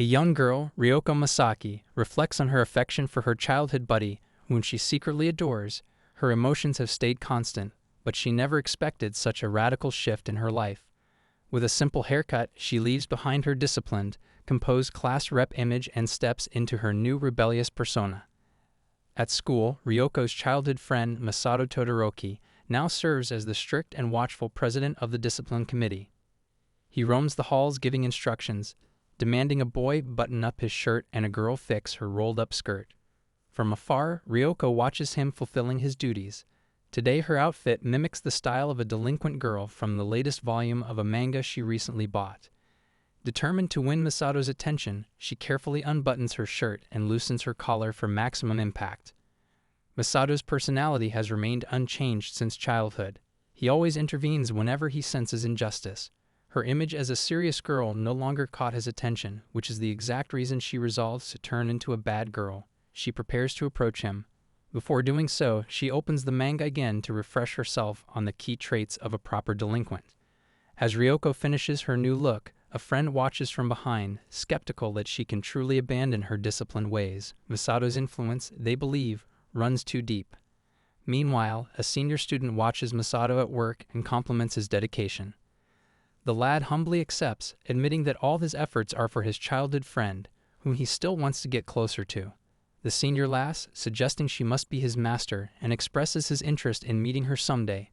A young girl, Ryoko Masaki, reflects on her affection for her childhood buddy, whom she secretly adores. Her emotions have stayed constant, but she never expected such a radical shift in her life. With a simple haircut, she leaves behind her disciplined, composed class rep image and steps into her new rebellious persona. At school, Ryoko's childhood friend Masato Todoroki now serves as the strict and watchful president of the discipline committee. He roams the halls giving instructions, demanding a boy button up his shirt and a girl fix her rolled-up skirt. From afar, Ryoko watches him fulfilling his duties. Today her outfit mimics the style of a delinquent girl from the latest volume of a manga she recently bought. Determined to win Masato's attention, she carefully unbuttons her shirt and loosens her collar for maximum impact. Masato's personality has remained unchanged since childhood. He always intervenes whenever he senses injustice. Her image as a serious girl no longer caught his attention, which is the exact reason she resolves to turn into a bad girl. She prepares to approach him. Before doing so, she opens the manga again to refresh herself on the key traits of a proper delinquent. As Ryoko finishes her new look, a friend watches from behind, skeptical that she can truly abandon her disciplined ways. Masato's influence, they believe, runs too deep. Meanwhile, a senior student watches Masato at work and compliments his dedication. The lad humbly accepts, admitting that all his efforts are for his childhood friend, whom he still wants to get closer to. The senior laughs, suggesting she must be his master, and expresses his interest in meeting her someday.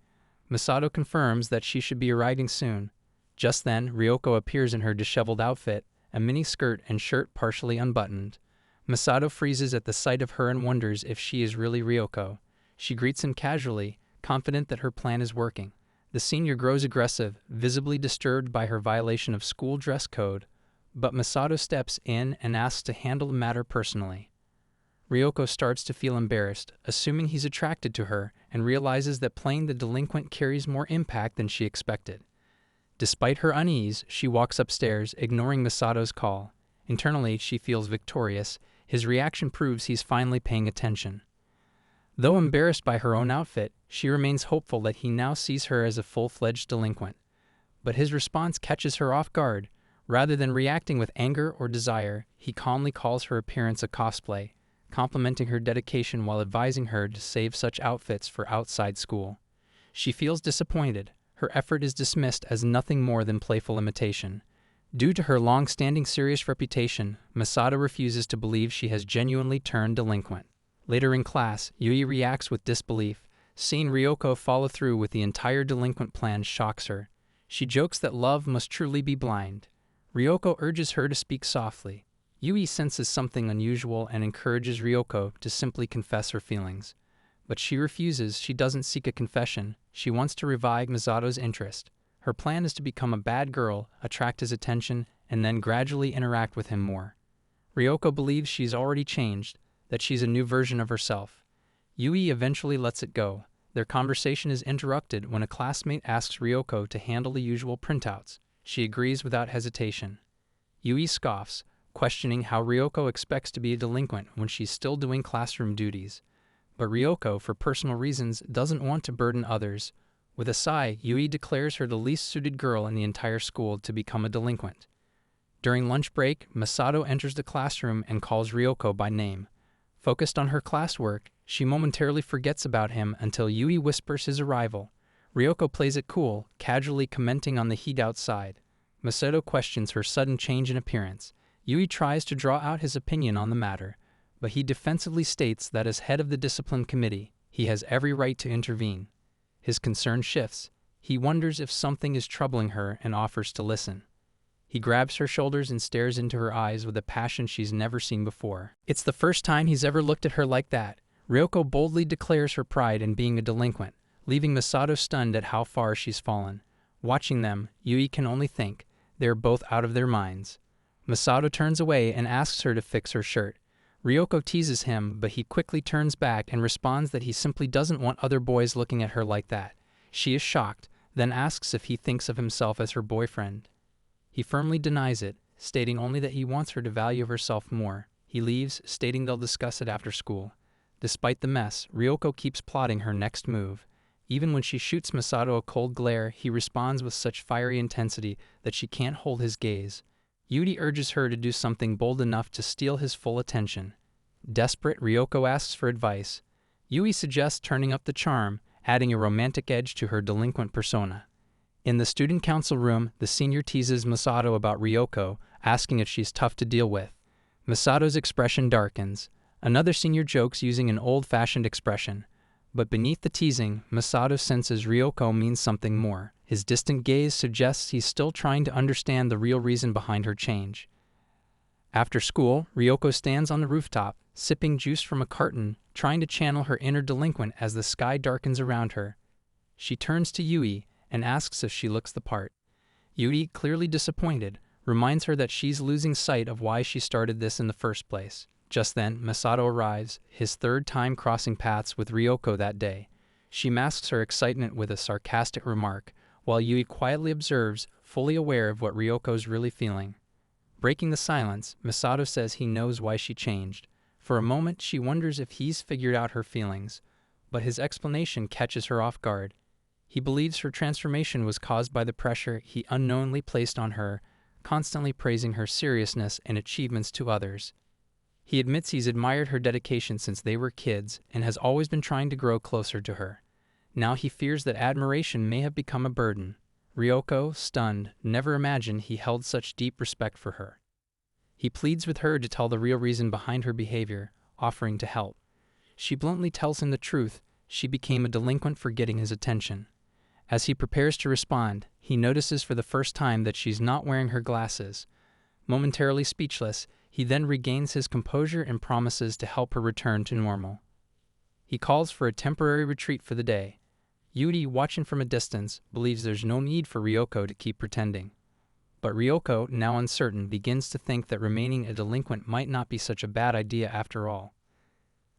Masato confirms that she should be arriving soon. Just then, Ryoko appears in her disheveled outfit, a mini skirt and shirt partially unbuttoned. Masato freezes at the sight of her and wonders if she is really Ryoko. She greets him casually, confident that her plan is working. The senior grows aggressive, visibly disturbed by her violation of school dress code, but Masato steps in and asks to handle the matter personally. Ryoko starts to feel embarrassed, assuming he's attracted to her, and realizes that playing the delinquent carries more impact than she expected. Despite her unease, she walks upstairs, ignoring Masato's call. Internally, she feels victorious. His reaction proves he's finally paying attention. Though embarrassed by her own outfit, she remains hopeful that he now sees her as a full-fledged delinquent. But his response catches her off guard. Rather than reacting with anger or desire, he calmly calls her appearance a cosplay, complimenting her dedication while advising her to save such outfits for outside school. She feels disappointed. Her effort is dismissed as nothing more than playful imitation. Due to her long-standing serious reputation, Masato refuses to believe she has genuinely turned delinquent. Later in class, Yui reacts with disbelief. Seeing Ryoko follow through with the entire delinquent plan shocks her. She jokes that love must truly be blind. Ryoko urges her to speak softly. Yui senses something unusual and encourages Ryoko to simply confess her feelings. But she refuses. She doesn't seek a confession. She wants to revive Masato's interest. Her plan is to become a bad girl, attract his attention, and then gradually interact with him more. Ryoko believes she's already changed, that she's a new version of herself. Yui eventually lets it go. Their conversation is interrupted when a classmate asks Ryoko to handle the usual printouts. She agrees without hesitation. Yui scoffs, questioning how Ryoko expects to be a delinquent when she's still doing classroom duties. But Ryoko, for personal reasons, doesn't want to burden others. With a sigh, Yui declares her the least suited girl in the entire school to become a delinquent. During lunch break, Masato enters the classroom and calls Ryoko by name. Focused on her classwork, she momentarily forgets about him until Yui whispers his arrival. Ryoko plays it cool, casually commenting on the heat outside. Masato questions her sudden change in appearance. Yui tries to draw out his opinion on the matter, but he defensively states that as head of the discipline committee, he has every right to intervene. His concern shifts. He wonders if something is troubling her and offers to listen. He grabs her shoulders and stares into her eyes with a passion she's never seen before. It's the first time he's ever looked at her like that. Ryoko boldly declares her pride in being a delinquent, leaving Masato stunned at how far she's fallen. Watching them, Yui can only think, they're both out of their minds. Masato turns away and asks her to fix her shirt. Ryoko teases him, but he quickly turns back and responds that he simply doesn't want other boys looking at her like that. She is shocked, then asks if he thinks of himself as her boyfriend. He firmly denies it, stating only that he wants her to value herself more. He leaves, stating they'll discuss it after school. Despite the mess, Ryoko keeps plotting her next move. Even when she shoots Masato a cold glare, he responds with such fiery intensity that she can't hold his gaze. Yuri urges her to do something bold enough to steal his full attention. Desperate, Ryoko asks for advice. Yui suggests turning up the charm, adding a romantic edge to her delinquent persona. In the student council room, the senior teases Masato about Ryoko, asking if she's tough to deal with. Masato's expression darkens. Another senior jokes using an old-fashioned expression. But beneath the teasing, Masato senses Ryoko means something more. His distant gaze suggests he's still trying to understand the real reason behind her change. After school, Ryoko stands on the rooftop, sipping juice from a carton, trying to channel her inner delinquent as the sky darkens around her. She turns to Yui and asks if she looks the part. Yui, clearly disappointed, reminds her that she's losing sight of why she started this in the first place. Just then, Masato arrives, his third time crossing paths with Ryoko that day. She masks her excitement with a sarcastic remark, while Yui quietly observes, fully aware of what Ryoko's really feeling. Breaking the silence, Masato says he knows why she changed. For a moment, she wonders if he's figured out her feelings, but his explanation catches her off guard. He believes her transformation was caused by the pressure he unknowingly placed on her, constantly praising her seriousness and achievements to others. He admits he's admired her dedication since they were kids and has always been trying to grow closer to her. Now he fears that admiration may have become a burden. Ryoko, stunned, never imagined he held such deep respect for her. He pleads with her to tell the real reason behind her behavior, offering to help. She bluntly tells him the truth: she became a delinquent for getting his attention. As he prepares to respond, he notices for the first time that she's not wearing her glasses. Momentarily speechless, he then regains his composure and promises to help her return to normal. He calls for a temporary retreat for the day. Yuri, watching from a distance, believes there's no need for Ryoko to keep pretending. But Ryoko, now uncertain, begins to think that remaining a delinquent might not be such a bad idea after all.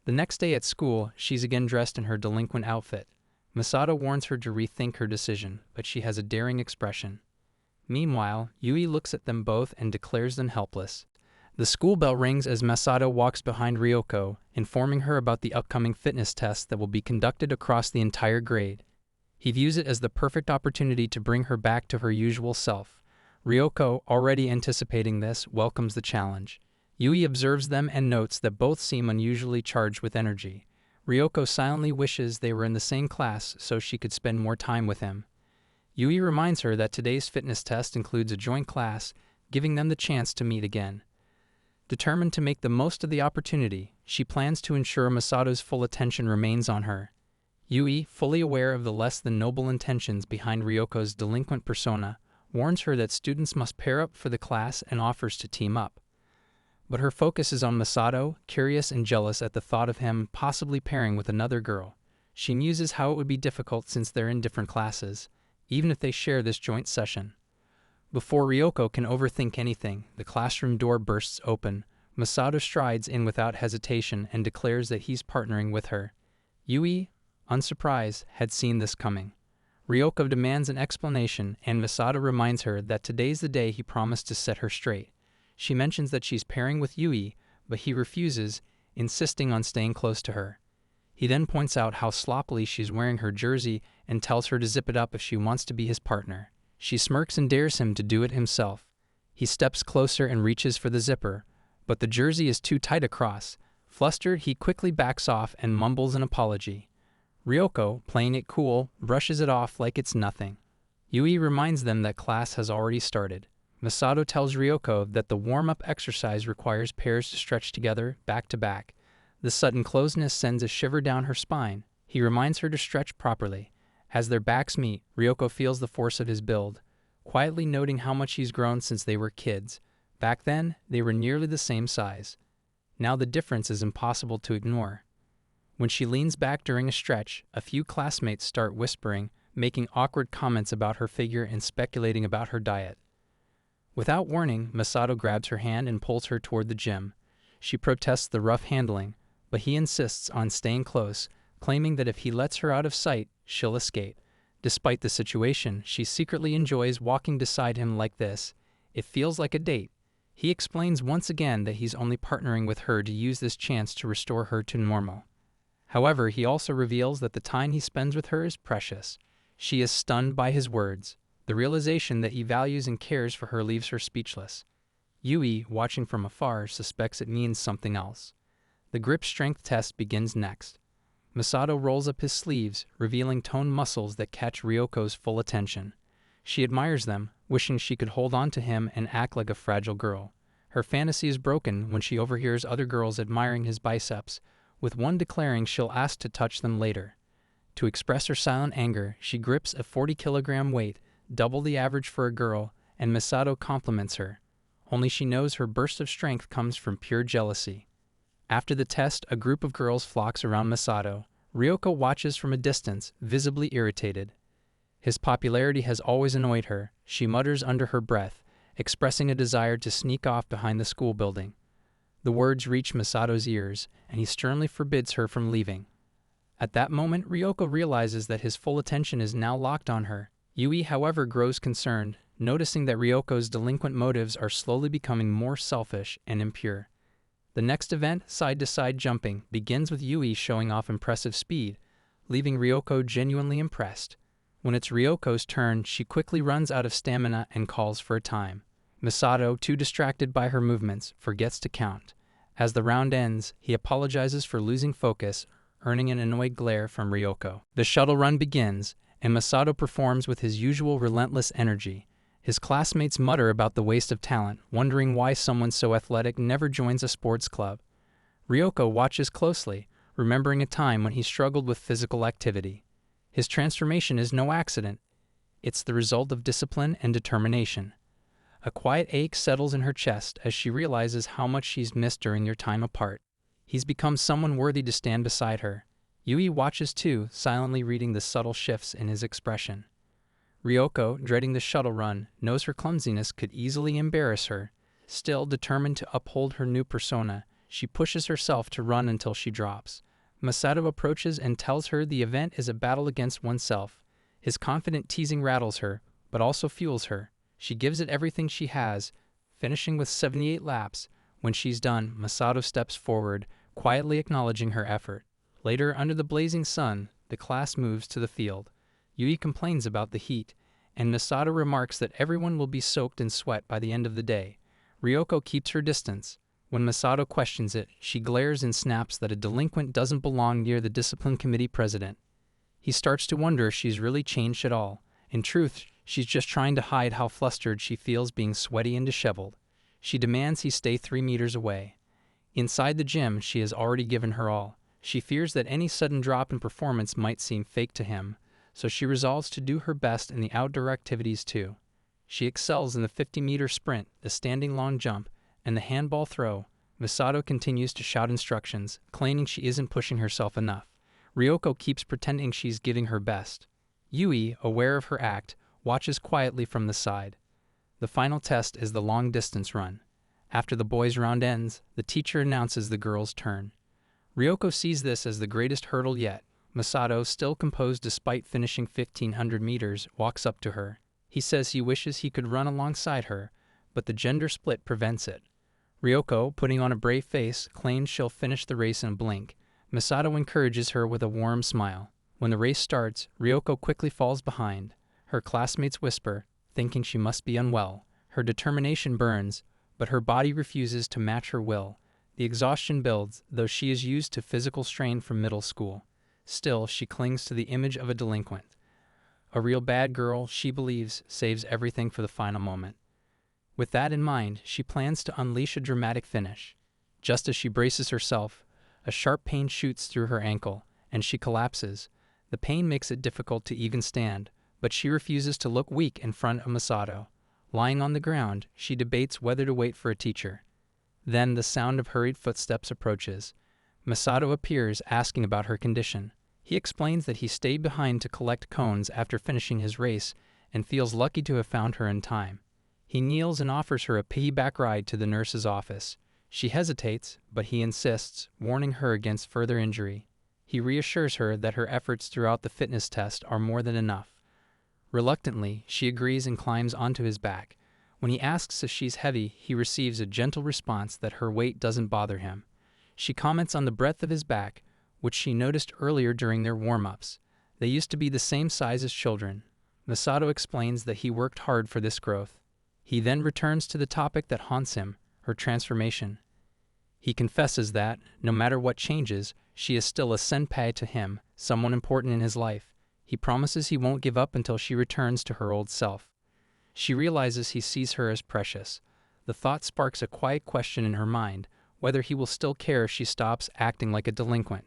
The next day at school, she's again dressed in her delinquent outfit. Masato warns her to rethink her decision, but she has a daring expression. Meanwhile, Yui looks at them both and declares them helpless. The school bell rings as Masato walks behind Ryoko, informing her about the upcoming fitness test that will be conducted across the entire grade. He views it as the perfect opportunity to bring her back to her usual self. Ryoko, already anticipating this, welcomes the challenge. Yui observes them and notes that both seem unusually charged with energy. Ryoko silently wishes they were in the same class so she could spend more time with him. Yui reminds her that today's fitness test includes a joint class, giving them the chance to meet again. Determined to make the most of the opportunity, she plans to ensure Masato's full attention remains on her. Yui, fully aware of the less than noble intentions behind Ryoko's delinquent persona, warns her that students must pair up for the class and offers to team up. But her focus is on Masato, curious and jealous at the thought of him possibly pairing with another girl. She muses how it would be difficult since they're in different classes, even if they share this joint session. Before Ryoko can overthink anything, the classroom door bursts open. Masato strides in without hesitation and declares that he's partnering with her. Yui, unsurprised, had seen this coming. Ryoko demands an explanation, and Masato reminds her that today's the day he promised to set her straight. She mentions that she's pairing with Yui, but he refuses, insisting on staying close to her. He then points out how sloppily she's wearing her jersey and tells her to zip it up if she wants to be his partner. She smirks and dares him to do it himself. He steps closer and reaches for the zipper, but the jersey is too tight across. Flustered, he quickly backs off and mumbles an apology. Ryoko, playing it cool, brushes it off like it's nothing. Yui reminds them that class has already started. Masato tells Ryoko that the warm-up exercise requires pairs to stretch together, back to back. The sudden closeness sends a shiver down her spine. He reminds her to stretch properly. As their backs meet, Ryoko feels the force of his build, quietly noting how much he's grown since they were kids. Back then, they were nearly the same size. Now the difference is impossible to ignore. When she leans back during a stretch, a few classmates start whispering, making awkward comments about her figure and speculating about her diet. Without warning, Masato grabs her hand and pulls her toward the gym. She protests the rough handling, but he insists on staying close, claiming that if he lets her out of sight, she'll escape. Despite the situation, she secretly enjoys walking beside him like this. It feels like a date. He explains once again that he's only partnering with her to use this chance to restore her to normal. However, he also reveals that the time he spends with her is precious. She is stunned by his words. The realization that he values and cares for her leaves her speechless. Yui, watching from afar, suspects it means something else. The grip strength test begins next. Masato rolls up his sleeves, revealing toned muscles that catch Ryoko's full attention. She admires them, wishing she could hold on to him and act like a fragile girl. Her fantasy is broken when she overhears other girls admiring his biceps, with one declaring she'll ask to touch them later. To express her silent anger, she grips a 40-kilogram weight, double the average for a girl, and Masato compliments her. Only she knows her burst of strength comes from pure jealousy. After the test, a group of girls flocks around Masato. Ryoko watches from a distance, visibly irritated. His popularity has always annoyed her, she mutters under her breath, expressing a desire to sneak off behind the school building. The words reach Masato's ears, and he sternly forbids her from leaving. At that moment, Ryoko realizes that his full attention is now locked on her. Yui, however, grows concerned, noticing that Ryoko's delinquent motives are slowly becoming more selfish and impure. The next event, side-to-side jumping, begins with Yui showing off impressive speed, leaving Ryoko genuinely impressed. When it's Ryoko's turn, she quickly runs out of stamina and calls for a time. Masato, too distracted by her movements, forgets to count. As the round ends, he apologizes for losing focus, earning an annoyed glare from Ryoko. The shuttle run begins, and Masato performs with his usual relentless energy. His classmates mutter about the waste of talent, wondering why someone so athletic never joins a sports club. Ryoko watches closely, remembering a time when he struggled with physical activity. His transformation is no accident. It's the result of discipline and determination. A quiet ache settles in her chest as she realizes how much she's missed during their time apart. He's become someone worthy to stand beside her. Yui watches too, silently reading the subtle shifts in his expression. Ryoko, dreading the shuttle run, knows her clumsiness could easily embarrass her. Still determined to uphold her new persona, she pushes herself to run until she drops. Masato approaches and tells her the event is a battle against oneself. His confident teasing rattles her, but also fuels her. She gives it everything she has, finishing with 78 laps. When she's done, Masato steps forward, quietly acknowledging her effort. Later, under the blazing sun, the class moves to the field. Yui complains about the heat, and Masato remarks that everyone will be soaked in sweat by the end of the day. Ryoko keeps her distance. When Masato questions it, she glares and snaps that a delinquent doesn't belong near the discipline committee president. He starts to wonder if she's really changed at all. In truth, she's just trying to hide how flustered she feels being sweaty and disheveled. She demands he stay 3 meters away. Inside the gym, she has already given her all. She fears that any sudden drop in performance might seem fake to him, so she resolves to do her best in the outdoor activities too. She excels in the 50-meter sprint, the standing long jump, and the handball throw. Masato continues to shout instructions, claiming she isn't pushing herself enough. Ryoko keeps pretending she's giving her best. Yui, aware of her act, watches quietly from the side. The final test is the long-distance run. After the boys' round ends, the teacher announces the girls' turn. Ryoko sees this as the greatest hurdle yet. Masato, still composed despite finishing 1,500 meters, walks up to her. He says he wishes he could run alongside her, but the gender split prevents it. Ryoko, putting on a brave face, claims she'll finish the race in a blink. Masato encourages her with a warm smile. When the race starts, Ryoko quickly falls behind. Her classmates whisper, thinking she must be unwell. Her determination burns, but her body refuses to match her will. The exhaustion builds, though she is used to physical strain from middle school. Still, she clings to the image of a delinquent. A real bad girl, she believes, saves everything for the final moment. With that in mind, she plans to unleash a dramatic finish. Just as she braces herself, a sharp pain shoots through her ankle, and she collapses. The pain makes it difficult to even stand, but she refuses to look weak in front of Masato. Lying on the ground, she debates whether to wait for a teacher. Then the sound of hurried footsteps approaches. Masato appears, asking about her condition. He explains that he stayed behind to collect cones after finishing his race and feels lucky to have found her in time. He kneels and offers her a piggyback ride to the nurse's office. She hesitates, but he insists, warning her against further injury. He reassures her that her efforts throughout the fitness test are more than enough. Reluctantly, she agrees and climbs onto his back. When he asks if she's heavy, he receives a gentle response that her weight doesn't bother him. She comments on the breadth of his back, which she noticed earlier during their warm-ups. They used to be the same size as children. Masato explains that he worked hard for this growth. He then returns to the topic that haunts him, her transformation. He confesses that, no matter what changes, she is still a senpai to him, someone important in his life. He promises he won't give up until she returns to her old self. She realizes he sees her as precious. The thought sparks a quiet question in her mind, whether he will still care if she stops acting like a delinquent.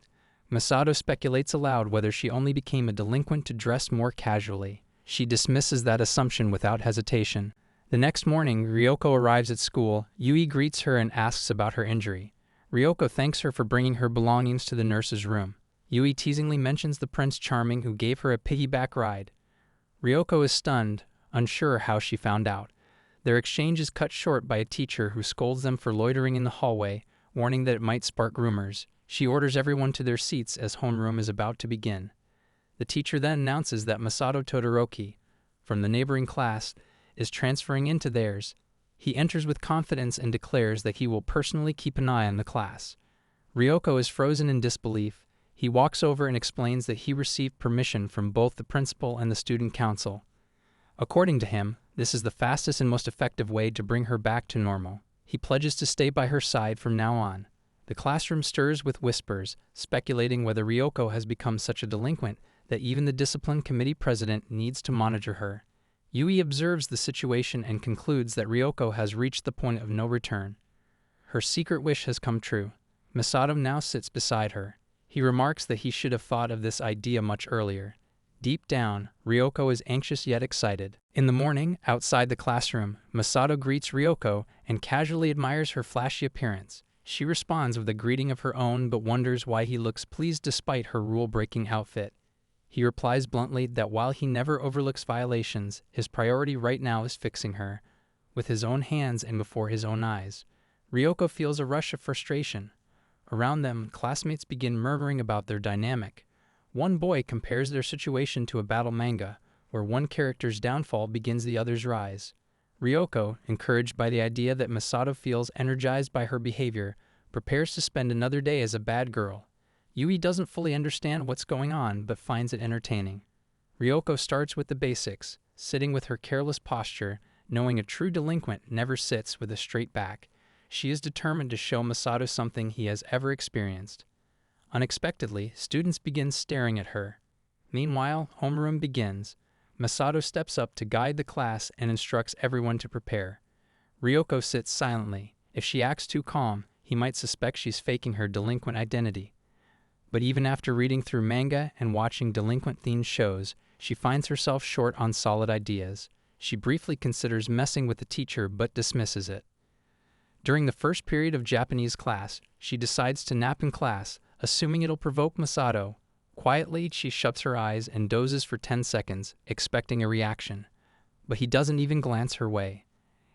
Masato speculates aloud whether she only became a delinquent to dress more casually. She dismisses that assumption without hesitation. The next morning, Ryoko arrives at school. Yui greets her and asks about her injury. Ryoko thanks her for bringing her belongings to the nurse's room. Yui teasingly mentions the Prince Charming who gave her a piggyback ride. Ryoko is stunned, unsure how she found out. Their exchange is cut short by a teacher who scolds them for loitering in the hallway, warning that it might spark rumors. She orders everyone to their seats as homeroom is about to begin. The teacher then announces that Masato Todoroki, from the neighboring class, is transferring into theirs. He enters with confidence and declares that he will personally keep an eye on the class. Ryoko is frozen in disbelief. He walks over and explains that he received permission from both the principal and the student council. According to him, this is the fastest and most effective way to bring her back to normal. He pledges to stay by her side from now on. The classroom stirs with whispers, speculating whether Ryoko has become such a delinquent that even the discipline committee president needs to monitor her. Yui observes the situation and concludes that Ryoko has reached the point of no return. Her secret wish has come true. Masato now sits beside her. He remarks that he should have thought of this idea much earlier. Deep down, Ryoko is anxious yet excited. In the morning, outside the classroom, Masato greets Ryoko and casually admires her flashy appearance. She responds with a greeting of her own but wonders why he looks pleased despite her rule-breaking outfit. He replies bluntly that while he never overlooks violations, his priority right now is fixing her, with his own hands and before his own eyes. Ryoko feels a rush of frustration. Around them, classmates begin murmuring about their dynamic. One boy compares their situation to a battle manga, where one character's downfall begins the other's rise. Ryoko, encouraged by the idea that Masato feels energized by her behavior, prepares to spend another day as a bad girl. Yui doesn't fully understand what's going on, but finds it entertaining. Ryoko starts with the basics, sitting with her careless posture, knowing a true delinquent never sits with a straight back. She is determined to show Masato something he has ever experienced. Unexpectedly, students begin staring at her. Meanwhile, homeroom begins. Masato steps up to guide the class and instructs everyone to prepare. Ryoko sits silently. If she acts too calm, he might suspect she's faking her delinquent identity. But even after reading through manga and watching delinquent-themed shows, she finds herself short on solid ideas. She briefly considers messing with the teacher but dismisses it. During the first period of Japanese class, she decides to nap in class, assuming it'll provoke Masato. Quietly, she shuts her eyes and dozes for 10 seconds, expecting a reaction. But he doesn't even glance her way.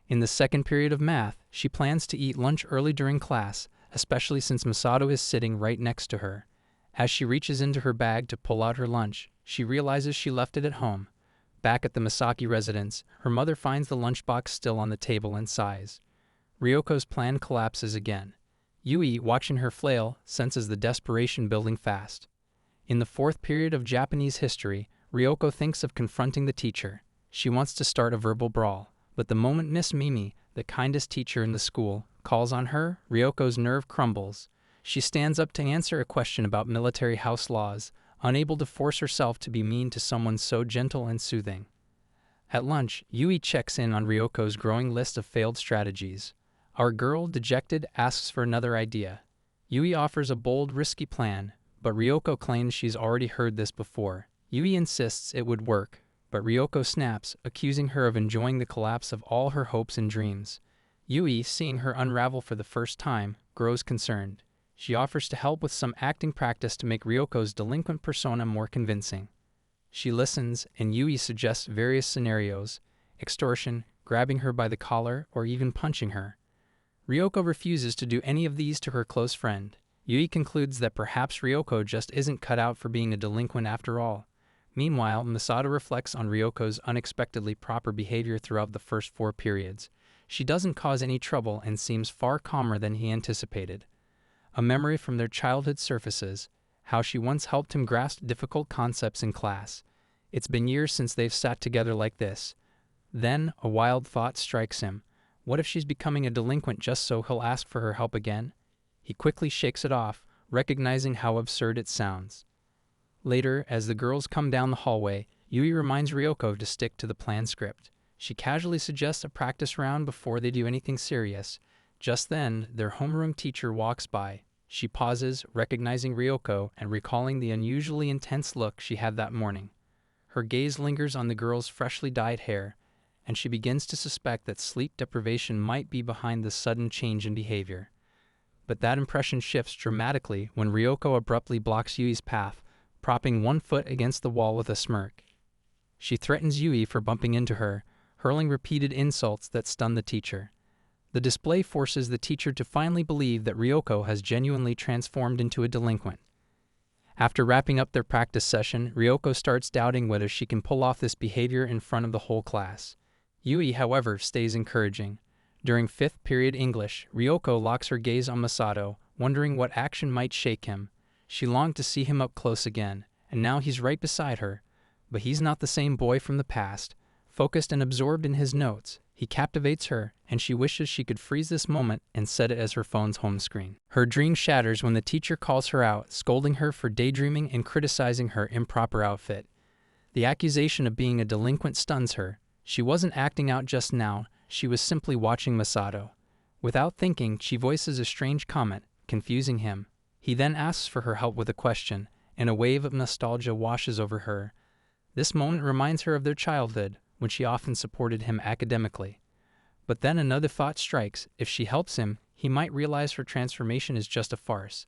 In the second period of math, she plans to eat lunch early during class, especially since Masato is sitting right next to her. As she reaches into her bag to pull out her lunch, she realizes she left it at home. Back at the Masaki residence, her mother finds the lunchbox still on the table and sighs. Ryoko's plan collapses again. Yui, watching her flail, senses the desperation building fast. In the fourth period of Japanese history, Ryoko thinks of confronting the teacher. She wants to start a verbal brawl, but the moment Miss Mimi, the kindest teacher in the school, calls on her, Ryoko's nerve crumbles. She stands up to answer a question about military house laws, unable to force herself to be mean to someone so gentle and soothing. At lunch, Yui checks in on Ryoko's growing list of failed strategies. Our girl, dejected, asks for another idea. Yui offers a bold, risky plan, but Ryoko claims she's already heard this before. Yui insists it would work, but Ryoko snaps, accusing her of enjoying the collapse of all her hopes and dreams. Yui, seeing her unravel for the first time, grows concerned. She offers to help with some acting practice to make Ryoko's delinquent persona more convincing. She listens, and Yui suggests various scenarios: extortion, grabbing her by the collar, or even punching her. Ryoko refuses to do any of these to her close friend. Yui concludes that perhaps Ryoko just isn't cut out for being a delinquent after all. Meanwhile, Masato reflects on Ryoko's unexpectedly proper behavior throughout the first 4 periods. She doesn't cause any trouble and seems far calmer than he anticipated. A memory from their childhood surfaces, how she once helped him grasp difficult concepts in class. It's been years since they've sat together like this. Then, a wild thought strikes him. What if she's becoming a delinquent just so he'll ask for her help again? He quickly shakes it off, recognizing how absurd it sounds. Later, as the girls come down the hallway, Yui reminds Ryoko to stick to the planned script. She casually suggests a practice round before they do anything serious. Just then, their homeroom teacher walks by. She pauses, recognizing Ryoko and recalling the unusually intense look she had that morning. Her gaze lingers on the girl's freshly dyed hair, and she begins to suspect that sleep deprivation might be behind the sudden change in behavior. But that impression shifts dramatically when Ryoko abruptly blocks Yui's path, propping one foot against the wall with a smirk. She threatens Yui for bumping into her, hurling repeated insults that stun the teacher. The display forces the teacher to finally believe that Ryoko has genuinely transformed into a delinquent. After wrapping up their practice session, Ryoko starts doubting whether she can pull off this behavior in front of the whole class. Yui, however, stays encouraging. During 5th period English, Ryoko locks her gaze on Masato, wondering what action might shake him. She longed to see him up close again, and now he's right beside her. But he's not the same boy from the past. Focused and absorbed in his notes, he captivates her, and she wishes she could freeze this moment and set it as her phone's home screen. Her dream shatters when the teacher calls her out, scolding her for daydreaming and criticizing her improper outfit. The accusation of being a delinquent stuns her. She wasn't acting out just now, she was simply watching Masato. Without thinking, she voices a strange comment, confusing him. He then asks for her help with a question, and a wave of nostalgia washes over her. This moment reminds her of their childhood, when she often supported him academically. But then another thought strikes. If she helps him, he might realize her transformation is just a farce.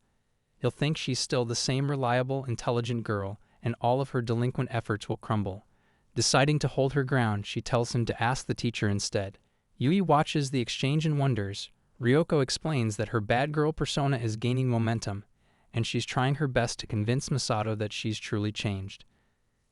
He'll think she's still the same reliable, intelligent girl, and all of her delinquent efforts will crumble. Deciding to hold her ground, she tells him to ask the teacher instead. Yui watches the exchange and wonders. Ryoko explains that her bad girl persona is gaining momentum, and she's trying her best to convince Masato that she's truly changed.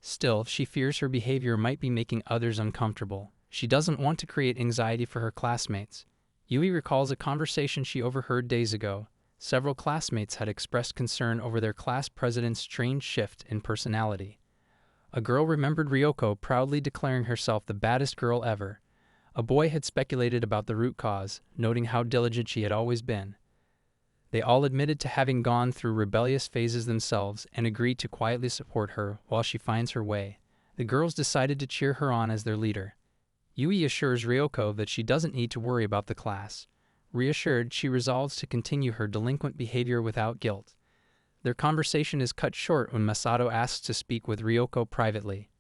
Still, she fears her behavior might be making others uncomfortable. She doesn't want to create anxiety for her classmates. Yui recalls a conversation she overheard days ago. Several classmates had expressed concern over their class president's strange shift in personality. A girl remembered Ryoko proudly declaring herself the baddest girl ever. A boy had speculated about the root cause, noting how diligent she had always been. They all admitted to having gone through rebellious phases themselves and agreed to quietly support her while she finds her way. The girls decided to cheer her on as their leader. Yui assures Ryoko that she doesn't need to worry about the class. Reassured, she resolves to continue her delinquent behavior without guilt. Their conversation is cut short when Masato asks to speak with Ryoko privately.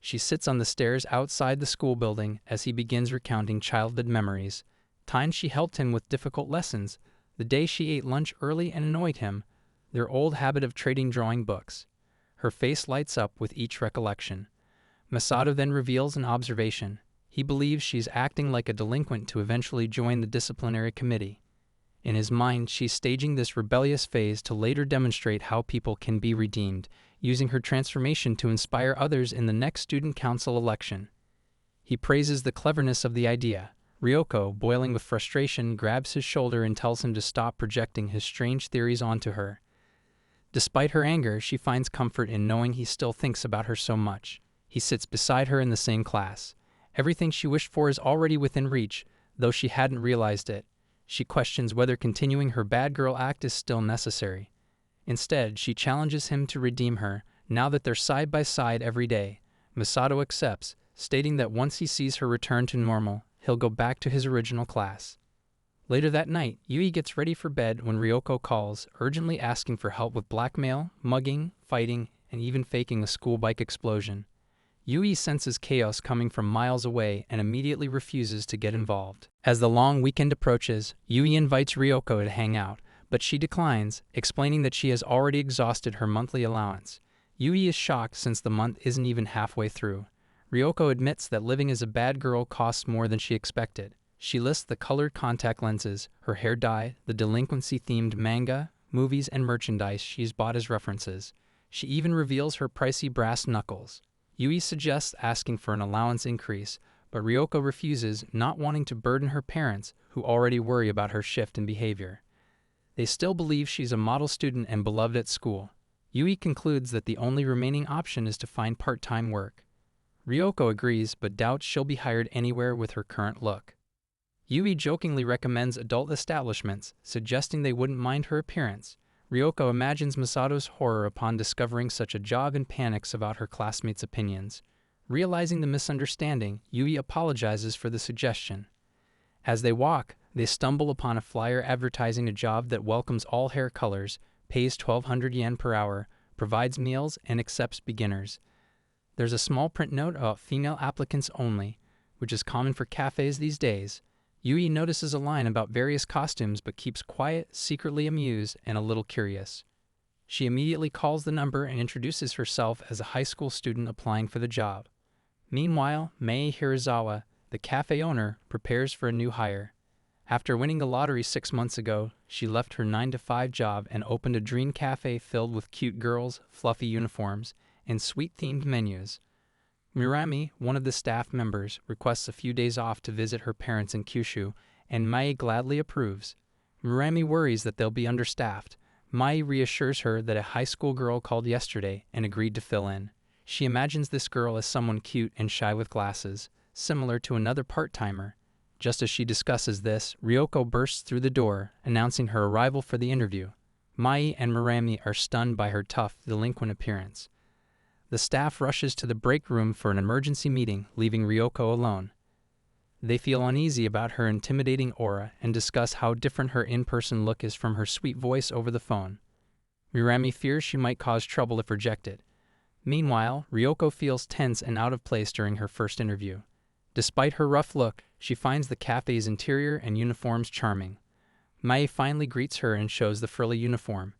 She sits on the stairs outside the school building as he begins recounting childhood memories, times she helped him with difficult lessons, the day she ate lunch early and annoyed him, their old habit of trading drawing books. Her face lights up with each recollection. Masato then reveals an observation. He believes she's acting like a delinquent to eventually join the disciplinary committee. In his mind, she's staging this rebellious phase to later demonstrate how people can be redeemed, using her transformation to inspire others in the next student council election. He praises the cleverness of the idea. Ryoko, boiling with frustration, grabs his shoulder and tells him to stop projecting his strange theories onto her. Despite her anger, she finds comfort in knowing he still thinks about her so much. He sits beside her in the same class. Everything she wished for is already within reach, though she hadn't realized it. She questions whether continuing her bad girl act is still necessary. Instead, she challenges him to redeem her, now that they're side by side every day. Masato accepts, stating that once he sees her return to normal, he'll go back to his original class. Later that night, Yui gets ready for bed when Ryoko calls, urgently asking for help with blackmail, mugging, fighting, and even faking a school bike explosion. Yui senses chaos coming from miles away and immediately refuses to get involved. As the long weekend approaches, Yui invites Ryoko to hang out, but she declines, explaining that she has already exhausted her monthly allowance. Yui is shocked since the month isn't even halfway through. Ryoko admits that living as a bad girl costs more than she expected. She lists the colored contact lenses, her hair dye, the delinquency-themed manga, movies, and merchandise she's bought as references. She even reveals her pricey brass knuckles. Yui suggests asking for an allowance increase, but Ryoko refuses, not wanting to burden her parents, who already worry about her shift in behavior. They still believe she's a model student and beloved at school. Yui concludes that the only remaining option is to find part-time work. Ryoko agrees but doubts she'll be hired anywhere with her current look. Yui jokingly recommends adult establishments, suggesting they wouldn't mind her appearance. Ryoko imagines Masato's horror upon discovering such a job and panics about her classmates' opinions. Realizing the misunderstanding, Yui apologizes for the suggestion. As they walk, they stumble upon a flyer advertising a job that welcomes all hair colors, pays 1,200 yen per hour, provides meals, and accepts beginners. There's a small print note about female applicants only, which is common for cafes these days. Yui notices a line about various costumes but keeps quiet, secretly amused, and a little curious. She immediately calls the number and introduces herself as a high school student applying for the job. Meanwhile, Mei Hirazawa, the cafe owner, prepares for a new hire. After winning the lottery 6 months ago, she left her 9-to-5 job and opened a dream cafe filled with cute girls, fluffy uniforms, and sweet-themed menus. Murami, one of the staff members, requests a few days off to visit her parents in Kyushu, and Mai gladly approves. Murami worries that they'll be understaffed. Mai reassures her that a high school girl called yesterday and agreed to fill in. She imagines this girl as someone cute and shy with glasses, similar to another part-timer. Just as she discusses this, Ryoko bursts through the door, announcing her arrival for the interview. Mai and Murami are stunned by her tough, delinquent appearance. The staff rushes to the break room for an emergency meeting, leaving Ryoko alone. They feel uneasy about her intimidating aura and discuss how different her in-person look is from her sweet voice over the phone. Murami fears she might cause trouble if rejected. Meanwhile, Ryoko feels tense and out of place during her first interview. Despite her rough look, she finds the cafe's interior and uniforms charming. Mai finally greets her and shows the frilly uniform.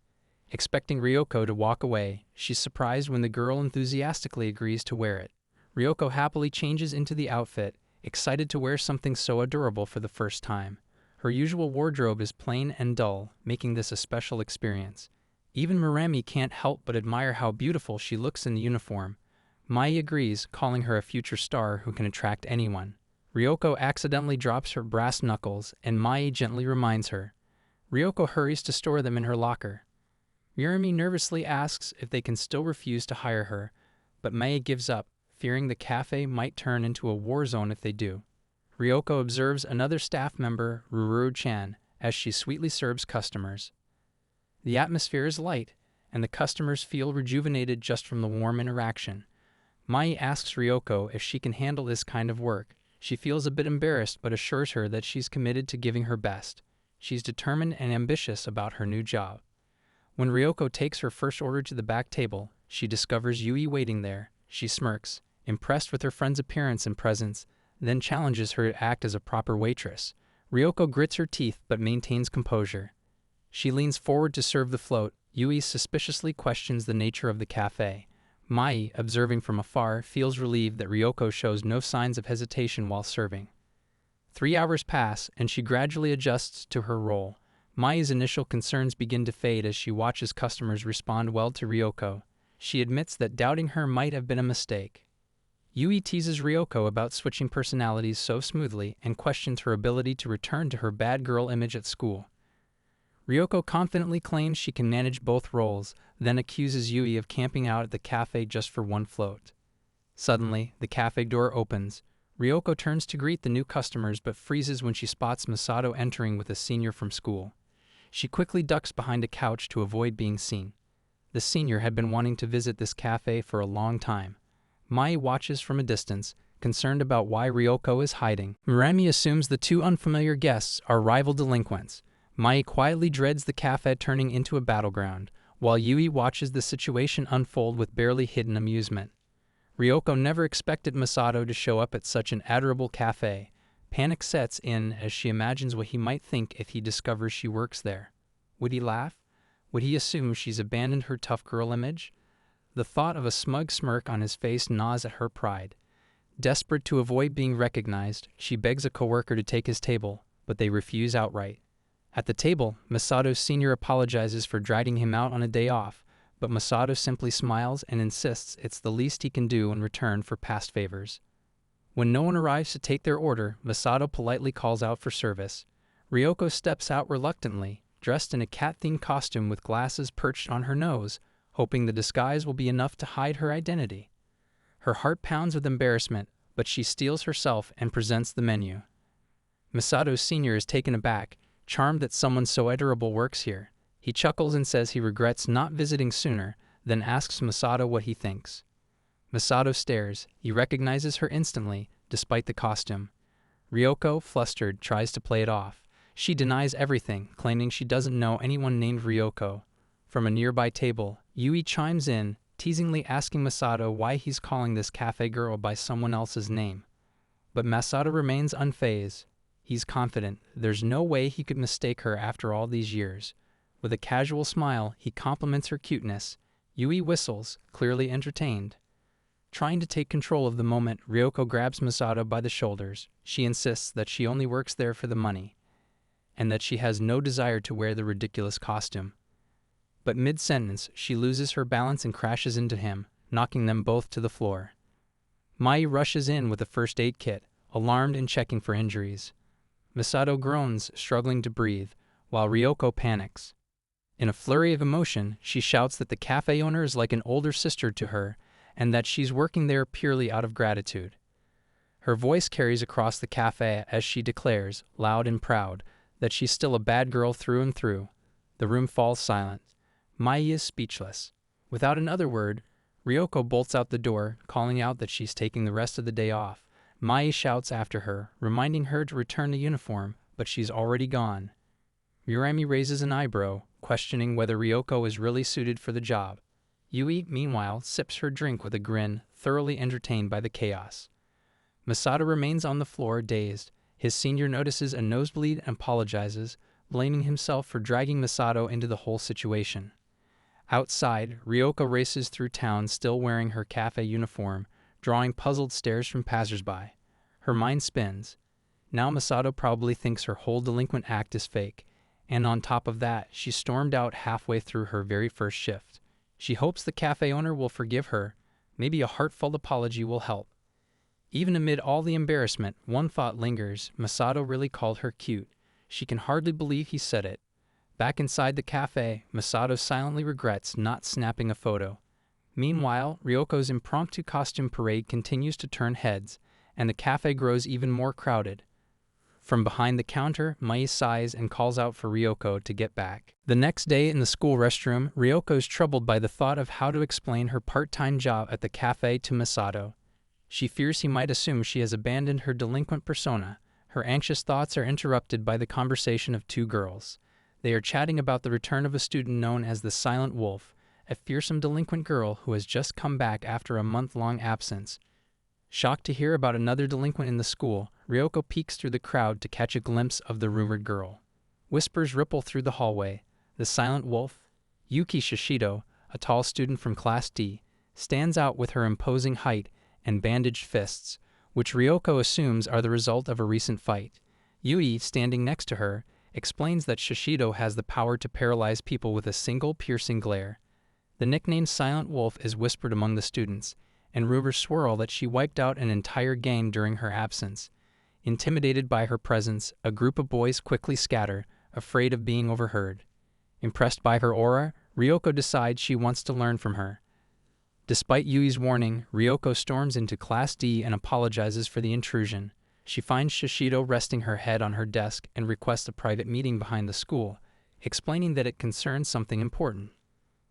Expecting Ryoko to walk away, she's surprised when the girl enthusiastically agrees to wear it. Ryoko happily changes into the outfit, excited to wear something so adorable for the first time. Her usual wardrobe is plain and dull, making this a special experience. Even Murami can't help but admire how beautiful she looks in the uniform. Mai agrees, calling her a future star who can attract anyone. Ryoko accidentally drops her brass knuckles, and Mai gently reminds her. Ryoko hurries to store them in her locker. Murami nervously asks if they can still refuse to hire her, but Mai gives up, fearing the cafe might turn into a war zone if they do. Ryoko observes another staff member, Ruru-chan, as she sweetly serves customers. The atmosphere is light, and the customers feel rejuvenated just from the warm interaction. Mai asks Ryoko if she can handle this kind of work. She feels a bit embarrassed but assures her that she's committed to giving her best. She's determined and ambitious about her new job. When Ryoko takes her first order to the back table, she discovers Yui waiting there. She smirks, impressed with her friend's appearance and presence, then challenges her to act as a proper waitress. Ryoko grits her teeth but maintains composure. She leans forward to serve the float. Yui suspiciously questions the nature of the cafe. Mai, observing from afar, feels relieved that Ryoko shows no signs of hesitation while serving. 3 hours pass, and she gradually adjusts to her role. Mai's initial concerns begin to fade as she watches customers respond well to Ryoko. She admits that doubting her might have been a mistake. Yui teases Ryoko about switching personalities so smoothly and questions her ability to return to her bad girl image at school. Ryoko confidently claims she can manage both roles, then accuses Yui of camping out at the cafe just for one float. Suddenly, the cafe door opens. Ryoko turns to greet the new customers but freezes when she spots Masato entering with a senior from school. She quickly ducks behind a couch to avoid being seen. The senior had been wanting to visit this cafe for a long time. Mai watches from a distance, concerned about why Ryoko is hiding. Murami assumes the two unfamiliar guests are rival delinquents. Mai quietly dreads the cafe turning into a battleground, while Yui watches the situation unfold with barely hidden amusement. Ryoko never expected Masato to show up at such an adorable cafe. Panic sets in as she imagines what he might think if he discovers she works there. Would he laugh? Would he assume she's abandoned her tough girl image? The thought of a smug smirk on his face gnaws at her pride. Desperate to avoid being recognized, she begs a coworker to take his table, but they refuse outright. At the table, Masato's senior apologizes for dragging him out on a day off, but Masato simply smiles and insists it's the least he can do in return for past favors. When no one arrives to take their order, Masato politely calls out for service. Ryoko steps out reluctantly, dressed in a cat-themed costume with glasses perched on her nose, hoping the disguise will be enough to hide her identity. Her heart pounds with embarrassment, but she steels herself and presents the menu. Masato Sr. is taken aback, charmed that someone so adorable works here. He chuckles and says he regrets not visiting sooner, then asks Masato what he thinks. Masato stares. He recognizes her instantly, despite the costume. Ryoko, flustered, tries to play it off. She denies everything, claiming she doesn't know anyone named Ryoko. From a nearby table, Yui chimes in, teasingly asking Masato why he's calling this cafe girl by someone else's name. But Masato remains unfazed. He's confident there's no way he could mistake her after all these years. With a casual smile, he compliments her cuteness. Yui whistles, clearly entertained. Trying to take control of the moment, Ryoko grabs Masato by the shoulders. She insists that she only works there for the money, and that she has no desire to wear the ridiculous costume. But mid-sentence, she loses her balance and crashes into him, knocking them both to the floor. Mai rushes in with a first aid kit, alarmed and checking for injuries. Masato groans, struggling to breathe, while Ryoko panics. In a flurry of emotion, she shouts that the cafe owner is like an older sister to her, and that she's working there purely out of gratitude. Her voice carries across the cafe as she declares, loud and proud, that she's still a bad girl through and through. The room falls silent. Mai is speechless. Without another word, Ryoko bolts out the door, calling out that she's taking the rest of the day off. Mai shouts after her, reminding her to return the uniform, but she's already gone. Murami raises an eyebrow, questioning whether Ryoko is really suited for the job. Yui, meanwhile, sips her drink with a grin, thoroughly entertained by the chaos. Masato remains on the floor, dazed. His senior notices a nosebleed and apologizes, blaming himself for dragging Masato into the whole situation. Outside, Ryoko races through town still wearing her cafe uniform, drawing puzzled stares from passersby. Her mind spins. Now Masato probably thinks her whole delinquent act is fake, and on top of that, she stormed out halfway through her very first shift. She hopes the cafe owner will forgive her. Maybe a heartfelt apology will help. Even amid all the embarrassment, one thought lingers. Masato really called her cute. She can hardly believe he said it. Back inside the cafe, Masato silently regrets not snapping a photo. Meanwhile, Ryoko's impromptu costume parade continues to turn heads, and the cafe grows even more crowded. From behind the counter, Mai sighs and calls out for Ryoko to get back. The next day in the school restroom, Ryoko is troubled by the thought of how to explain her part-time job at the cafe to Masato. She fears he might assume she has abandoned her delinquent persona. Her anxious thoughts are interrupted by the conversation of two girls. They are chatting about the return of a student known as the Silent Wolf, a fearsome delinquent girl who has just come back after a month-long absence. Shocked to hear about another delinquent in the school, Ryoko peeks through the crowd to catch a glimpse of the rumored girl. Whispers ripple through the hallway. The Silent Wolf, Yuki Shishido, a tall student from Class D, stands out with her imposing height and bandaged fists, which Ryoko assumes are the result of a recent fight. Yui, standing next to her, explains that Shishido has the power to paralyze people with a single piercing glare. The nickname Silent Wolf is whispered among the students, and rumors swirl that she wiped out an entire gang during her absence. Intimidated by her presence, a group of boys quickly scatter, afraid of being overheard. Impressed by her aura, Ryoko decides she wants to learn from her. Despite Yui's warning, Ryoko storms into Class D and apologizes for the intrusion. She finds Shishido resting her head on her desk and requests a private meeting behind the school, explaining that it concerns something important.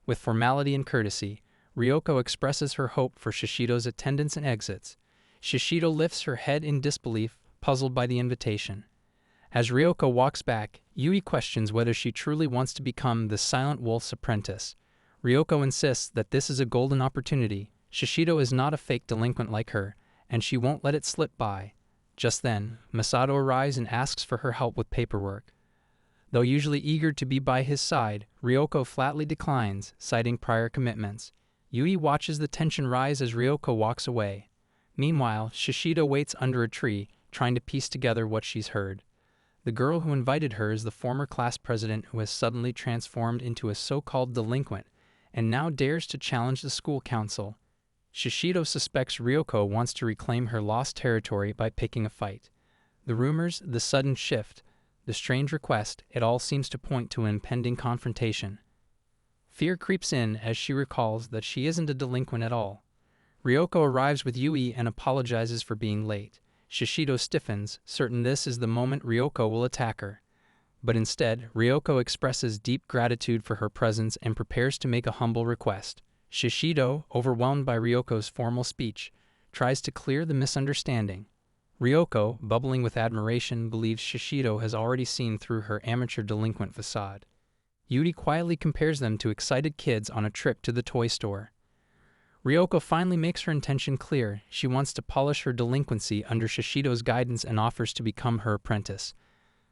With formality and courtesy, Ryoko expresses her hope for Shishido's attendance and exits. Shishido lifts her head in disbelief, puzzled by the invitation. As Ryoko walks back, Yui questions whether she truly wants to become the Silent Wolf's apprentice. Ryoko insists that this is a golden opportunity. Shishido is not a fake delinquent like her, and she won't let it slip by. Just then, Masato arrives and asks for her help with paperwork. Though usually eager to be by his side, Ryoko flatly declines, citing prior commitments. Yui watches the tension rise as Ryoko walks away. Meanwhile, Shishido waits under a tree, trying to piece together what she's heard. The girl who invited her is the former class president who has suddenly transformed into a so-called delinquent, and now dares to challenge the school council. Shishido suspects Ryoko wants to reclaim her lost territory by picking a fight. The rumors, the sudden shift, the strange request, it all seems to point to an impending confrontation. Fear creeps in as she recalls that she isn't a delinquent at all. Ryoko arrives with Yui and apologizes for being late. Shishido stiffens, certain this is the moment Ryoko will attack her. But instead, Ryoko expresses deep gratitude for her presence and prepares to make a humble request. Shishido, overwhelmed by Ryoko's formal speech, tries to clear the misunderstanding. Ryoko, bubbling with admiration, believes Shishido has already seen through her amateur delinquent facade. Yui quietly compares them to excited kids on a trip to the toy store. Ryoko finally makes her intention clear. She wants to polish her delinquency under Shishido's guidance and offers to become her apprentice.